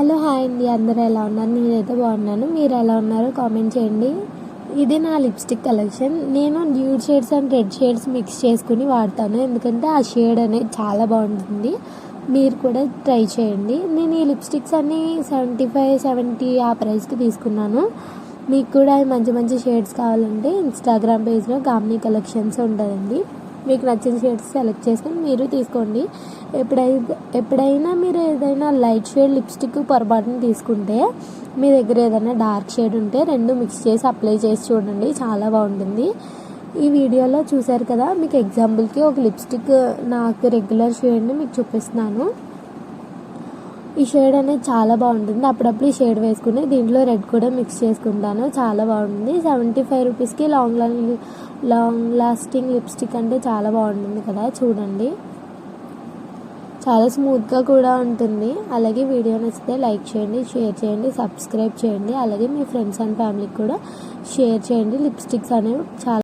Hello hi అండి, అందరూ ఎలా ఉన్నారు? నేనైతే బాగున్నాను. మీరు ఎలా ఉన్నారో కామెంట్ చేయండి. ఇది నా లిప్స్టిక్ కలెక్షన్. నేను nude shades and red shades mix చేసుకుని వాడతాను, ఎందుకంటే ఆ షేడ్ అనేది చాలా బాగుంటుంది. మీరు కూడా ట్రై చేయండి. నేను ఈ లిప్స్టిక్స్ అన్నీ 75-70 ఆ ప్రైస్కి తీసుకున్నాను. మీకు కూడా మంచి మంచి షేడ్స్ కావాలంటే ఇన్స్టాగ్రామ్ పేజ్లో గామ్నీ కలెక్షన్స్ ఉంటుందండి. మీకు నచ్చిన షేడ్స్ సెలెక్ట్ చేసుకొని మీరు తీసుకోండి. ఎప్పుడైనా మీరు ఏదైనా లైట్ షేడ్ లిప్స్టిక్ పొరపాటున తీసుకుంటే మీ దగ్గర ఏదైనా డార్క్ షేడ్ ఉంటే రెండు మిక్స్ చేసి అప్లై చేసి చూడండి, చాలా బాగుంటుంది. ఈ వీడియోలో చూసారు కదా, మీకు ఎగ్జాంపుల్కి ఒక లిప్స్టిక్ నాకు రెగ్యులర్ షేడ్ని మీకు చూపిస్తున్నాను. ఈ షేడ్ అనేది చాలా బాగుంటుంది. అప్పుడప్పుడు ఈ షేడ్ వేసుకుని దీంట్లో రెడ్ కూడా మిక్స్ చేసుకుంటాను, చాలా బాగుంటుంది. 75 రూపీస్కి లాంగ్ లాస్టింగ్ లిప్స్టిక్ అంటే చాలా బాగుంటుంది కదా, చూడండి. చాలా స్మూత్గా కూడా ఉంటుంది. అలాగే వీడియో నచ్చితే లైక్ చేయండి, షేర్ చేయండి, సబ్స్క్రైబ్ చేయండి. అలాగే మీ ఫ్రెండ్స్ అండ్ ఫ్యామిలీకి కూడా షేర్ చేయండి. లిప్స్టిక్స్ అనేవి చాలా